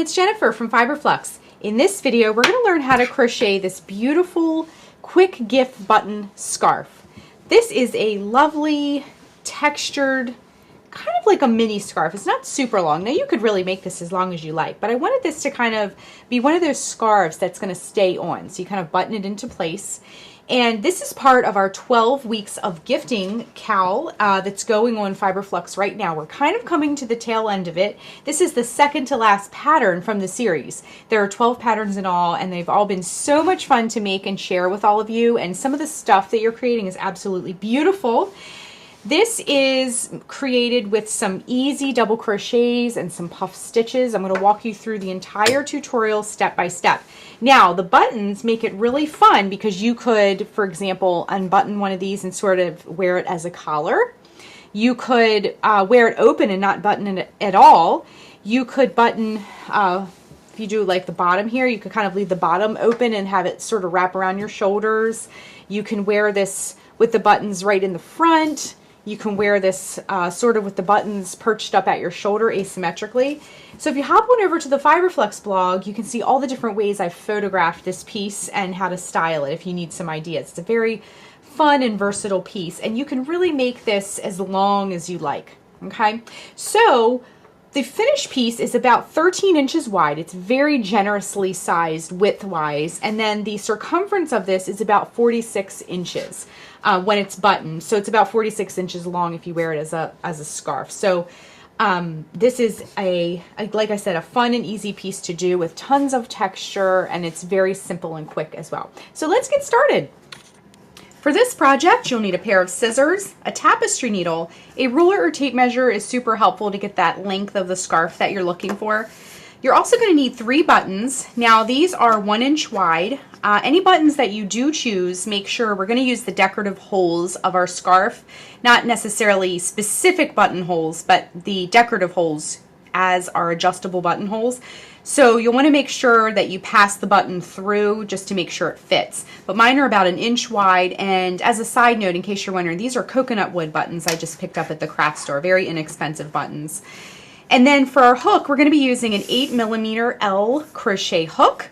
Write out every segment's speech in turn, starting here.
it's Jennifer from Fiber Flux. In this video, we're going to learn how to crochet this beautiful quick gift button scarf. This is a lovely textured, kind of like a mini scarf. It's not super long. Now you could really make this as long as you like, but I wanted this to kind of be one of those scarves that's going to stay on. So you kind of button it into place. And this is part of our 12 weeks of gifting cowl that's going on Fiber Flux right now. We're kind of coming to the tail end of it. This is the second to last pattern from the series. There are 12 patterns in all, and they've all been so much fun to make and share with all of you. And some of the stuff that you're creating is absolutely beautiful. This is created with some easy double crochets and some puff stitches. I'm going to walk you through the entire tutorial step by step. Now, the buttons make it really fun because you could, for example, unbutton one of these and sort of wear it as a collar. You could wear it open and not button it at all. You could button, if you do like the bottom here, you could kind of leave the bottom open and have it sort of wrap around your shoulders. You can wear this with the buttons right in the front. You can wear this sort of with the buttons perched up at your shoulder asymmetrically. So if you hop on over to the Fiber Flux blog, you can see all the different ways I've photographed this piece and how to style it if you need some ideas. It's a very fun and versatile piece, and you can really make this as long as you like. Okay, so the finished piece is about 13 inches wide. It's very generously sized width-wise, and then the circumference of this is about 46 inches when it's buttoned. So it's about 46 inches long if you wear it as a scarf. So this is like I said, a fun and easy piece to do with tons of texture, and it's very simple and quick as well. So let's get started. For this project, you'll need a pair of scissors, a tapestry needle, a ruler or tape measure is super helpful to get that length of the scarf that you're looking for. You're also going to need 3 buttons. Now these are 1 inch wide. Any buttons that you do choose, make sure we're going to use the decorative holes of our scarf, not necessarily specific button holes, but the decorative holes as our adjustable buttonholes. So you'll want to make sure that you pass the button through just to make sure it fits. But mine are about 1 inch wide, and as a side note, in case you're wondering, these are coconut wood buttons I just picked up at the craft store. Very inexpensive buttons. And then for our hook, we're going to be using an 8mm L crochet hook.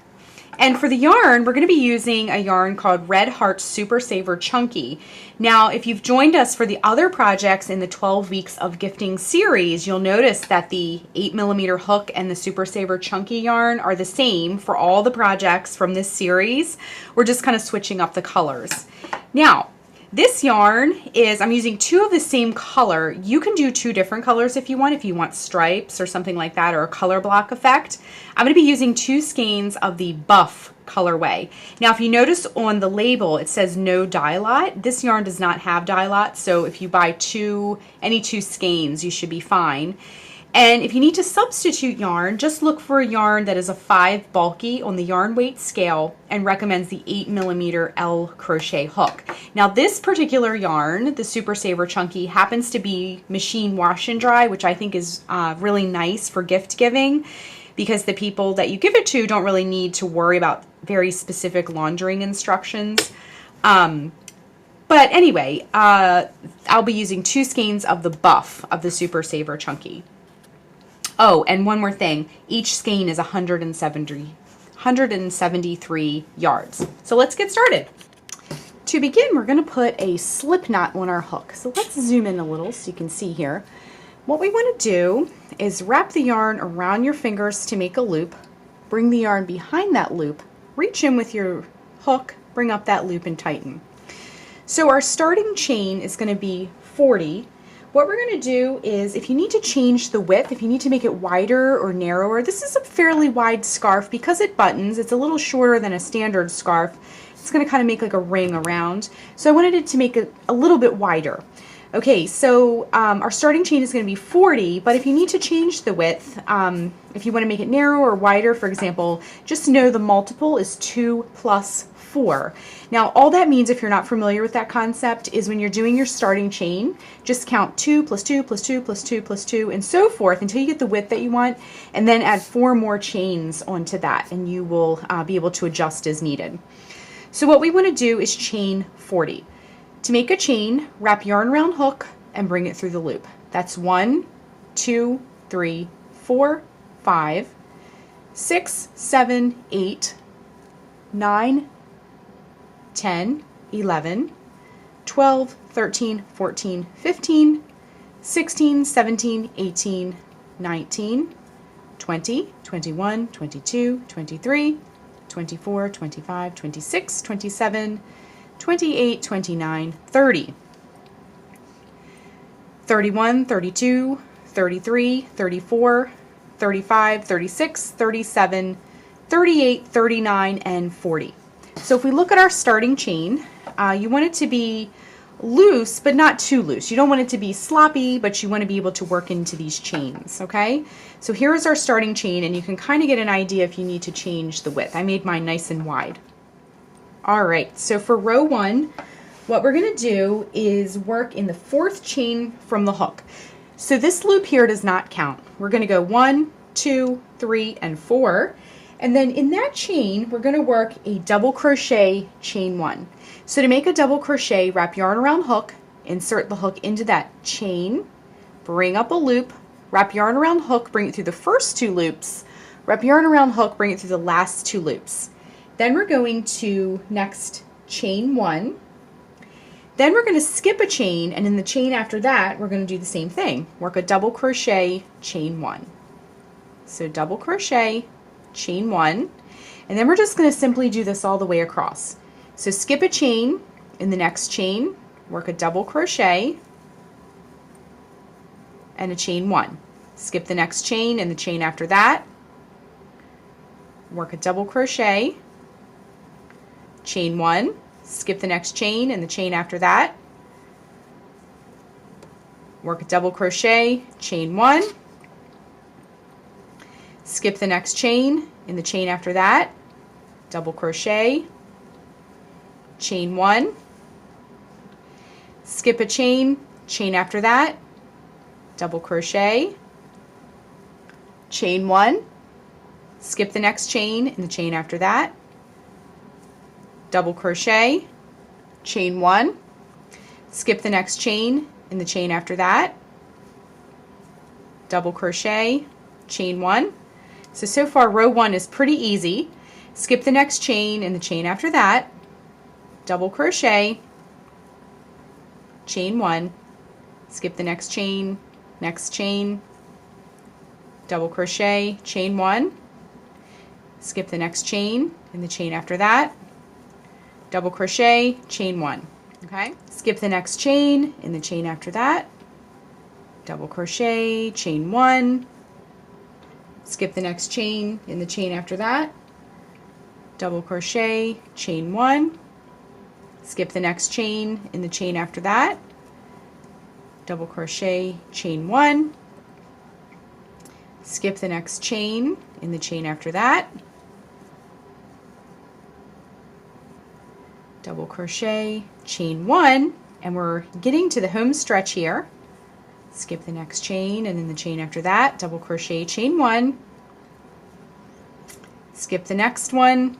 And for the yarn, we're going to be using a yarn called Red Heart Super Saver Chunky. Now, if you've joined us for the other projects in the 12 weeks of gifting series, you'll notice that the 8mm hook and the Super Saver Chunky yarn are the same for all the projects from this series. We're just kind of switching up the colors. Now, this yarn is, I'm using 2 of the same color. You can do 2 different colors if you want stripes or something like that, or a color block effect. I'm going to be using 2 skeins of the buff colorway. Now if you notice on the label it says no dye lot. This yarn does not have dye lot, so if you buy any 2 skeins you should be fine. And if you need to substitute yarn, just look for a yarn that is a 5 bulky on the yarn weight scale and recommends the 8mm L crochet hook. Now this particular yarn, the Super Saver Chunky, happens to be machine wash and dry, which I think is really nice for gift giving, because the people that you give it to don't really need to worry about very specific laundering instructions. But anyway, I'll be using 2 skeins of the buff of the Super Saver Chunky. Oh, and one more thing, each skein is 173 yards. So let's get started. To begin, we're going to put a slip knot on our hook. So let's zoom in a little so you can see here. What we want to do is wrap the yarn around your fingers to make a loop, bring the yarn behind that loop, reach in with your hook, bring up that loop and tighten. So our starting chain is going to be 40. What we're going to do is, if you need to change the width, if you need to make it wider or narrower, this is a fairly wide scarf. Because it buttons, it's a little shorter than a standard scarf. It's going to kind of make like a ring around. So I wanted it to make it a little bit wider. Okay, so our starting chain is going to be 40, but if you need to change the width, if you want to make it narrow or wider, for example, just know the multiple is 2 plus 4. Now, all that means, if you're not familiar with that concept, is when you're doing your starting chain, just count 2 plus 2 plus 2 plus 2 plus 2 and so forth until you get the width that you want, and then add 4 more chains onto that, and you will be able to adjust as needed. So what we want to do is chain 40. To make a chain, wrap yarn around hook and bring it through the loop. That's 1, 2, 3, 4, 5, 6, 7, 8, 9, 10, 11, 12, 13, 14, 15, 16, 17, 18, 19, 20, 21, 22, 23, 24, 25, 26, 27, 28, 29, 30, 31, 32, 33, 34, 35, 36, 37, 38, 39, and 40. So if we look at our starting chain, you want it to be loose, but not too loose. You don't want it to be sloppy, but you want to be able to work into these chains, okay? So here is our starting chain, and you can kind of get an idea if you need to change the width. I made mine nice and wide. All right, so for row 1, what we're going to do is work in the 4th chain from the hook. So this loop here does not count. We're going to go 1, 2, 3, and 4. And then in that chain, we're going to work a double crochet chain 1. So to make a double crochet, wrap yarn around hook, insert the hook into that chain, bring up a loop, wrap yarn around hook, bring it through the first 2 loops, wrap yarn around hook, bring it through the last 2 loops. Then we're going to next chain 1. Then we're going to skip a chain, and in the chain after that, we're going to do the same thing. Work a double crochet chain 1. So double crochet chain 1, and then we're just going to simply do this all the way across. So skip a chain, in the next chain, work a double crochet and a chain 1. Skip the next chain, and the chain after that, work a double crochet, chain 1, skip the next chain, and the chain after that, work a double crochet, chain 1, skip the next chain, in the chain after that, double crochet, chain 1, skip a chain, chain after that, double crochet, chain 1, skip the next chain, in the chain after that, double crochet, chain 1, skip the next chain, in the chain after that, double crochet, chain 1. So far row 1 is pretty easy. Skip the next chain, in the chain after that, double crochet, chain 1, skip the next chain, double crochet, chain 1, skip the next chain, in the chain after that, double crochet, chain 1. Okay, skip the next chain, in the chain after that, double crochet, chain 1, skip the next chain, in the chain after that, double crochet, chain 1, skip the next chain, in the chain after that, double crochet, chain 1, skip the next chain, in the chain after that, double crochet, chain 1, and we're getting to the home stretch here. Skip the next chain, and in the chain after that, double crochet, chain 1, skip the next one,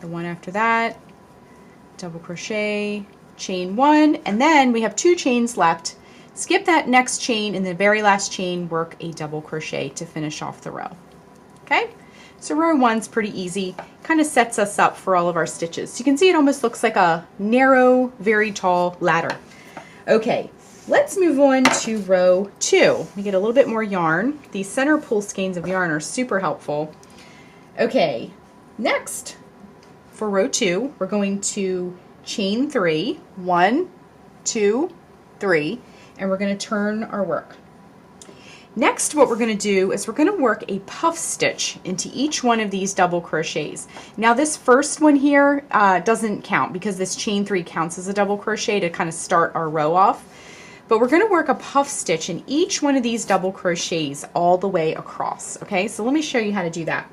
the one after that, double crochet, chain 1, and then we have 2 chains left. Skip that next chain, and the very last chain, work a double crochet to finish off the row. Okay, so row 1's pretty easy, kind of sets us up for all of our stitches. You can see it almost looks like a narrow, very tall ladder. Okay, let's move on to row 2. We get a little bit more yarn. These center pull skeins of yarn are super helpful. Okay, next for row 2, we're going to chain 3, 1, 2, 3, and we're going to turn our work. Next, what we're going to do is we're going to work a puff stitch into each one of these double crochets. Now this first one here doesn't count because this chain 3 counts as a double crochet to kind of start our row off. But we're going to work a puff stitch in each one of these double crochets all the way across. Okay, so let me show you how to do that.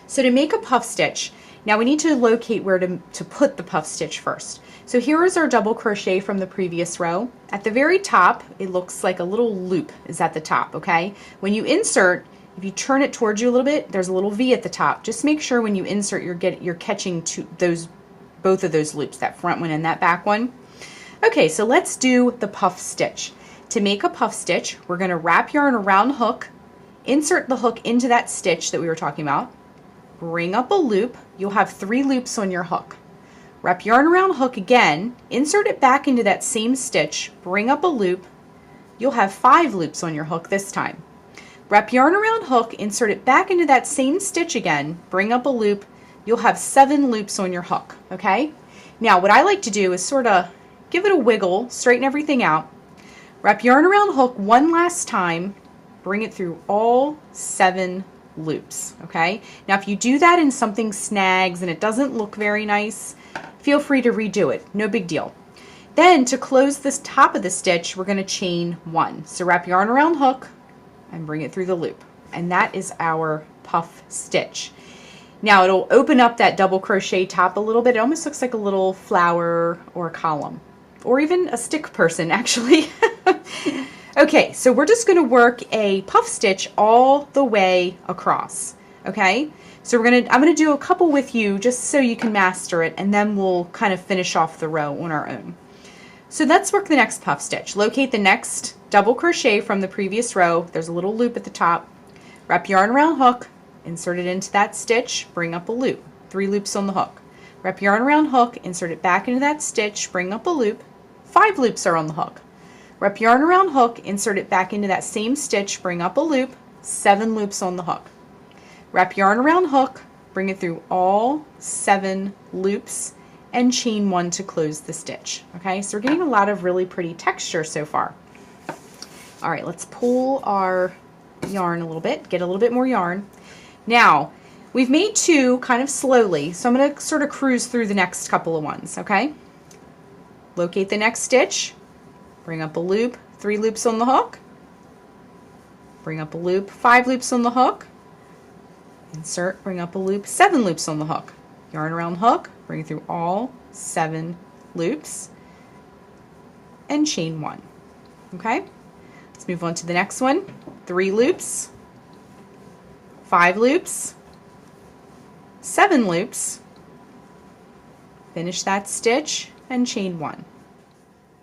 So to make a puff stitch, now we need to locate where to put the puff stitch first. So here is our double crochet from the previous row. At the very top, it looks like a little loop is at the top, okay? When you insert, if you turn it towards you a little bit, there's a little V at the top. Just make sure when you insert, you're catching both of those loops, that front one and that back one. Okay, so let's do the puff stitch. To make a puff stitch, we're going to wrap yarn around hook, insert the hook into that stitch that we were talking about, bring up a loop. You'll have 3 loops on your hook. Wrap yarn around hook again, insert it back into that same stitch, bring up a loop. You'll have 5 loops on your hook this time. Wrap yarn around hook, insert it back into that same stitch again, bring up a loop. You'll have 7 loops on your hook, okay? Now what I like to do is sort of give it a wiggle, straighten everything out. Wrap yarn around hook one last time, bring it through all 7 loops, okay? Now if you do that and something snags and it doesn't look very nice, feel free to redo it, no big deal. Then to close this top of the stitch, we're going to chain 1. So wrap yarn around hook and bring it through the loop. And that is our puff stitch. Now it'll open up that double crochet top a little bit. It almost looks like a little flower or a column, or even a stick person actually. Okay, so we're just going to work a puff stitch all the way across, okay? So I'm going to do a couple with you just so you can master it, and then we'll kind of finish off the row on our own. So let's work the next puff stitch. Locate the next double crochet from the previous row. There's a little loop at the top. Wrap yarn around hook, insert it into that stitch, bring up a loop. 3 loops on the hook. Wrap yarn around hook, insert it back into that stitch, bring up a loop. 5 loops are on the hook. Wrap yarn around hook, insert it back into that same stitch, bring up a loop. 7 loops on the hook. Wrap yarn around hook, bring it through all 7 loops, and chain 1 to close the stitch. Okay, so we're getting a lot of really pretty texture so far. All right, let's pull our yarn a little bit, get a little bit more yarn. Now, we've made 2 kind of slowly, so I'm going to sort of cruise through the next couple of ones, okay? Locate the next stitch, bring up a loop, 3 loops on the hook, bring up a loop, 5 loops on the hook, insert, bring up a loop, 7 loops on the hook. Yarn around hook, bring it through all 7 loops, and chain 1. Okay, let's move on to the next one. 3 loops, 5 loops, 7 loops, finish that stitch, and chain 1.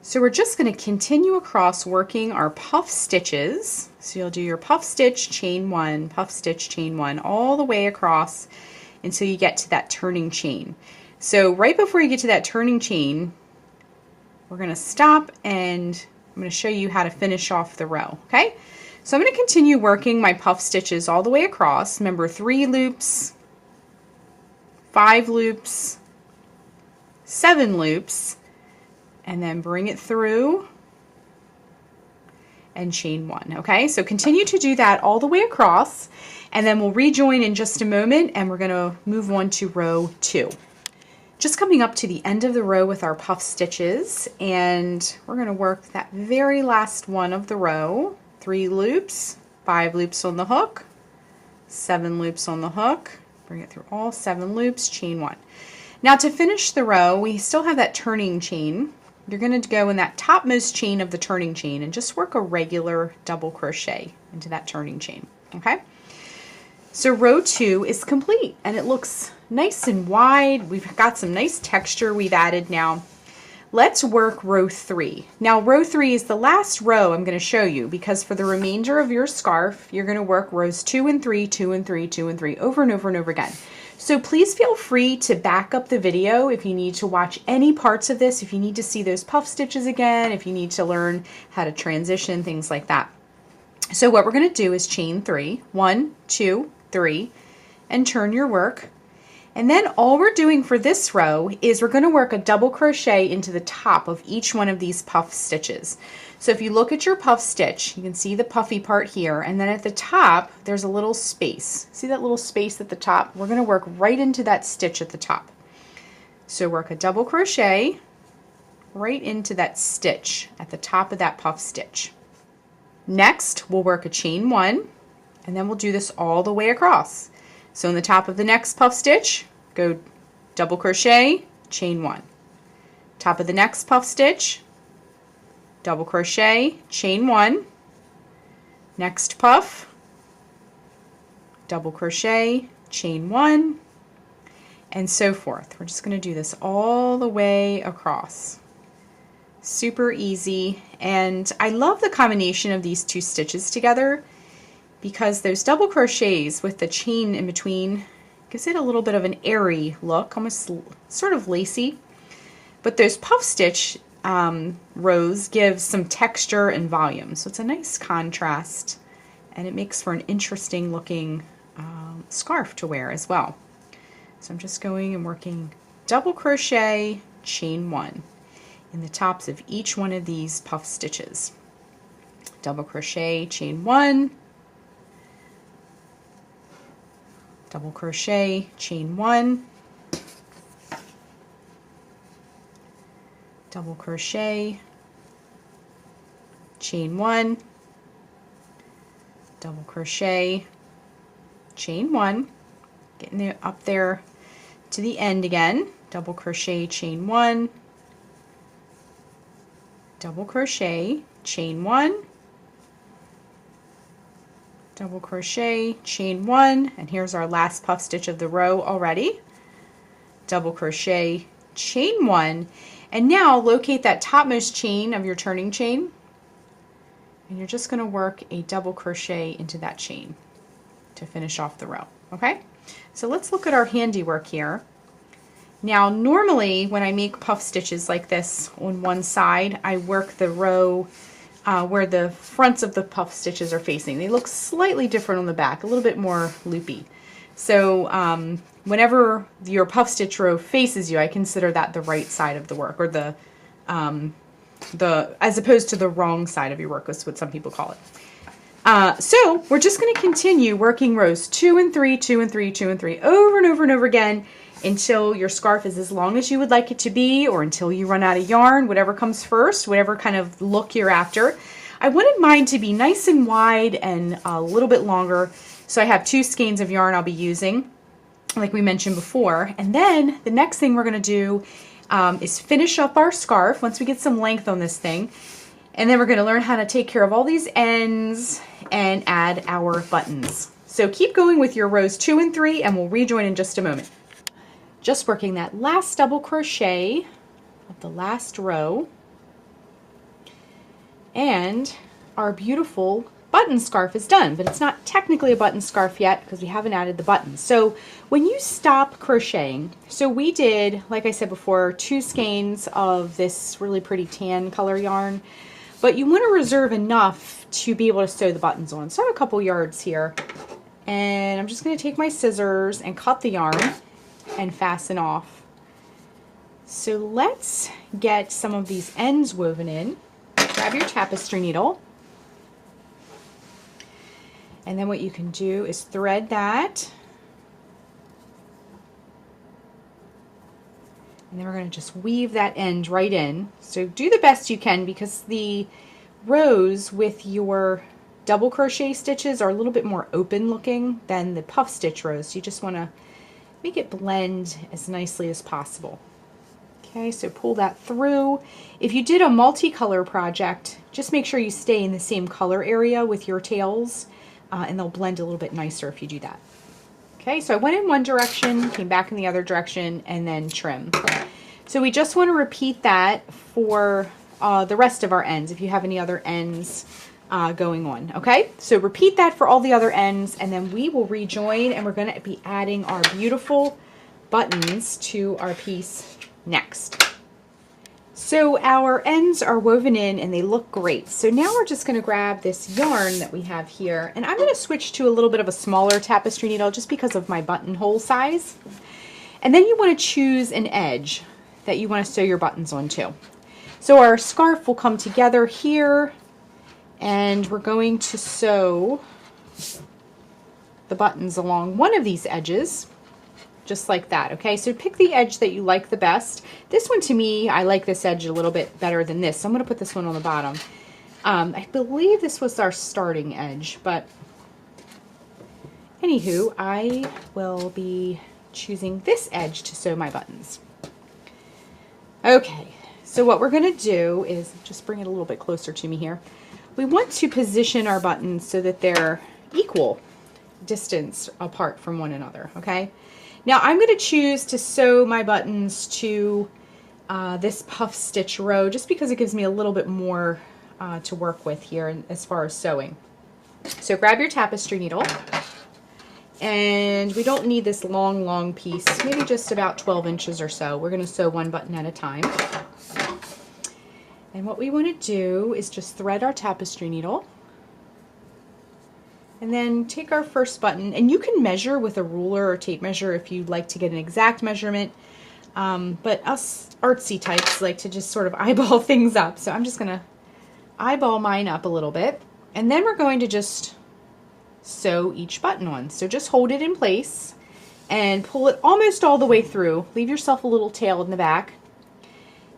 So we're just going to continue across working our puff stitches. So you'll do your puff stitch, chain 1, puff stitch, chain 1, all the way across until you get to that turning chain. So right before you get to that turning chain, we're going to stop and I'm going to show you how to finish off the row, okay? So I'm going to continue working my puff stitches all the way across. Remember, 3 loops, 5 loops, 7 loops, and then bring it through and chain 1, okay? So continue to do that all the way across, and then we'll rejoin in just a moment and we're going to move on to row 2. Just coming up to the end of the row with our puff stitches, and we're going to work that very last one of the row. 3 loops, 5 loops on the hook, 7 loops on the hook, bring it through all 7 loops, chain 1. Now to finish the row, we still have that turning chain. You're going to go in that topmost chain of the turning chain and just work a regular double crochet into that turning chain, okay? So row 2 is complete and it looks nice and wide. We've got some nice texture we've added now. Let's work row 3. Now row 3 is the last row I'm going to show you, because for the remainder of your scarf, you're going to work rows 2 and 3, 2 and 3, 2 and 3 over and over and over again. So please feel free to back up the video if you need to watch any parts of this, if you need to see those puff stitches again, if you need to learn how to transition, things like that. So what we're going to do is chain 3, 1, 2, 3, and turn your work. And then all we're doing for this row is we're going to work a double crochet into the top of each one of these puff stitches. So if you look at your puff stitch, you can see the puffy part here, and then at the top there's a little space. See that little space at the top? We're going to work right into that stitch at the top. So work a double crochet right into that stitch at the top of that puff stitch. Next we'll work a chain 1, and then we'll do this all the way across. So in the top of the next puff stitch, go double crochet, chain 1. Top of the next puff stitch, double crochet, chain 1. Next puff, double crochet, chain 1, and so forth. We're just going to do this all the way across. Super easy, and I love the combination of these 2 stitches together, because those double crochets with the chain in between gives it a little bit of an airy look, almost sort of lacy. But those puff stitch rows give some texture and volume, so it's a nice contrast, and it makes for an interesting looking scarf to wear as well. So I'm just going and working double crochet, chain 1 in the tops of each one of these puff stitches. Double crochet, chain 1, double crochet, chain 1, double crochet, chain 1, double crochet, chain 1, getting it up there to the end again, double crochet, chain 1, double crochet, chain 1, double crochet, chain 1, and here's our last puff stitch of the row already. Double crochet, chain 1, and now locate that topmost chain of your turning chain, and you're just going to work a double crochet into that chain to finish off the row. Okay, so let's look at our handiwork here. Now normally when I make puff stitches like this on one side, I work the row where the fronts of the puff stitches are facing. They look slightly different on the back, a little bit more loopy. So whenever your puff stitch row faces you, I consider that the right side of the work, or the as opposed to the wrong side of your work, is what some people call it. So we're just going to continue working rows 2 and 3, 2 and 3, 2 and 3 over and over and over again until your scarf is as long as you would like it to be, or until you run out of yarn, whatever comes first, whatever kind of look you're after. I wanted mine to be nice and wide and a little bit longer, so I have 2 skeins of yarn I'll be using, like we mentioned before. And then the next thing we're going to do is finish up our scarf once we get some length on this thing, and then we're going to learn how to take care of all these ends and add our buttons. So keep going with your rows 2 and 3, and we'll rejoin in just a moment. Just working that last double crochet of the last row, and our beautiful button scarf is done, but it's not technically a button scarf yet because we haven't added the buttons. So when you stop crocheting, so we did, like I said before, 2 skeins of this really pretty tan color yarn, but you want to reserve enough to be able to sew the buttons on. So I have a couple yards here, and I'm just going to take my scissors and cut the yarn and fasten off. So let's get some of these ends woven in. Grab your tapestry needle, and then what you can do is thread that, and then we're going to just weave that end right in. So do the best you can, because the rows with your double crochet stitches are a little bit more open looking than the puff stitch rows. So you just want to make it blend as nicely as possible. Okay, so pull that through. If you did a multicolor project, just make sure you stay in the same color area with your tails, and they'll blend a little bit nicer if you do that. Okay, so I went in one direction, came back in the other direction, and then trim. So we just want to repeat that for the rest of our ends, if you have any other ends going on. Okay, so repeat that for all the other ends, and then we will rejoin, and we're going to be adding our beautiful buttons to our piece next. So our ends are woven in and they look great. So now we're just going to grab this yarn that we have here, and I'm going to switch to a little bit of a smaller tapestry needle just because of my buttonhole size. And then you want to choose an edge that you want to sew your buttons onto. So our scarf will come together here, and we're going to sew the buttons along one of these edges, just like that. Okay, so pick the edge that you like the best. This one, to me, I like this edge a little bit better than this, so I'm going to put this one on the bottom. I believe this was our starting edge, but anywho, I will be choosing this edge to sew my buttons. Okay, so what we're going to do is just bring it a little bit closer to me here. We want to position our buttons so that they're equal distance apart from one another. Okay, now I'm going to choose to sew my buttons to this puff stitch row just because it gives me a little bit more to work with here as far as sewing. So grab your tapestry needle, and we don't need this long piece, maybe just about 12 inches or so. We're going to sew one button at a time. And what we want to do is just thread our tapestry needle, and then take our first button, and you can measure with a ruler or tape measure if you'd like to get an exact measurement, but us artsy types like to just sort of eyeball things up. So I'm just going to eyeball mine up a little bit, and then we're going to just sew each button on. So just hold it in place and pull it almost all the way through. Leave yourself a little tail in the back.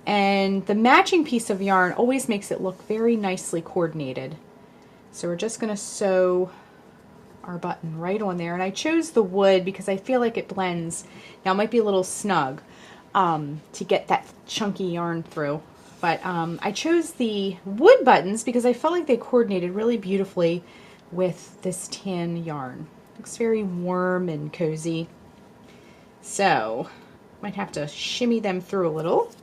And the matching piece of yarn always makes it look very nicely coordinated. So we're just going to sew our button right on there. And I chose the wood because I feel like it blends. Now it might be a little snug to get that chunky yarn through. But I chose the wood buttons because I felt like they coordinated really beautifully with this tan yarn. Looks very warm and cozy. So might have to shimmy them through a little.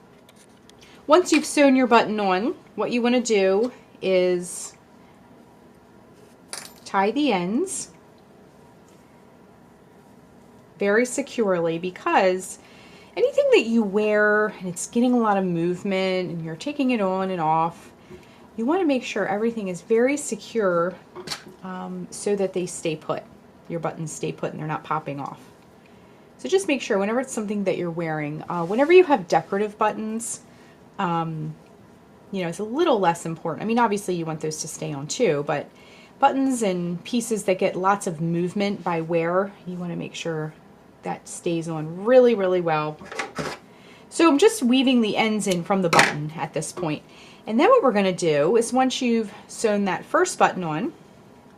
Once you've sewn your button on, what you want to do is tie the ends very securely, because anything that you wear and it's getting a lot of movement and you're taking it on and off, you want to make sure everything is very secure so that they stay put. Your buttons stay put and they're not popping off. So just make sure whenever it's something that you're wearing, whenever you have decorative buttons, you know, it's a little less important. I mean, obviously you want those to stay on too, but buttons and pieces that get lots of movement by wear, you want to make sure that stays on really, really well. So I'm just weaving the ends in from the button at this point. And then what we're going to do is, once you've sewn that first button on,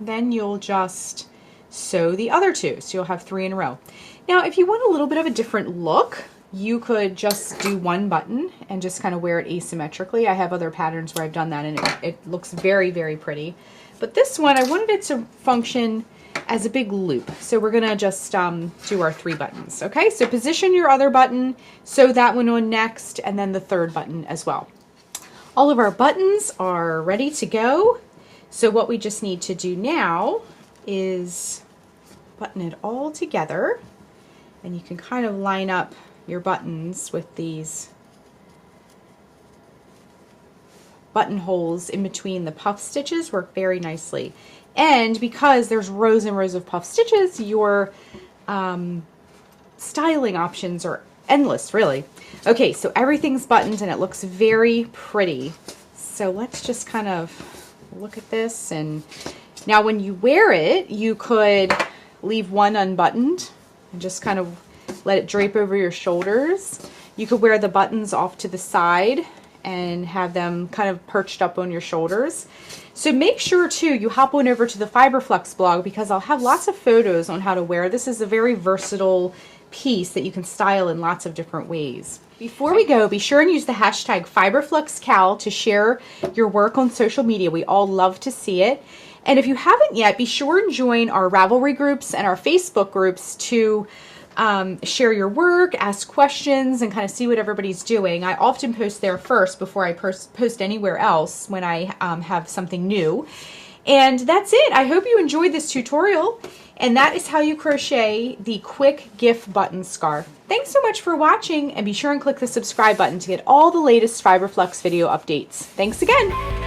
then you'll just sew the other two. So you'll have 3 in a row. Now, if you want a little bit of a different look, you could just do one button and just kind of wear it asymmetrically. I have other patterns where I've done that, and it looks very, very pretty. But this one, I wanted it to function as a big loop. So we're going to just do our 3 buttons. Okay, so position your other button, sew that one on next, and then the third button as well. All of our buttons are ready to go. So what we just need to do now is button it all together. And you can kind of line up your buttons with these buttonholes in between the puff stitches. Work very nicely. And because there's rows and rows of puff stitches, your styling options are endless, really. Okay, so everything's buttoned and it looks very pretty. So let's just kind of look at this. And now when you wear it, you could leave one unbuttoned and just kind of let it drape over your shoulders. You could wear the buttons off to the side and have them kind of perched up on your shoulders. So make sure too you hop on over to the Fiber Flux blog, because I'll have lots of photos on how to wear. This is a very versatile piece that you can style in lots of different ways. Before we go, be sure and use the hashtag FiberFluxCal to share your work on social media. We all love to see it. And if you haven't yet, be sure and join our Ravelry groups and our Facebook groups to share your work, ask questions, and kind of see what everybody's doing. I often post there first before I post anywhere else when I have something new. And that's it. I hope you enjoyed this tutorial. And that is how you crochet the quick gift button scarf. Thanks so much for watching, and be sure and click the subscribe button to get all the latest Fiber Flux video updates. Thanks again.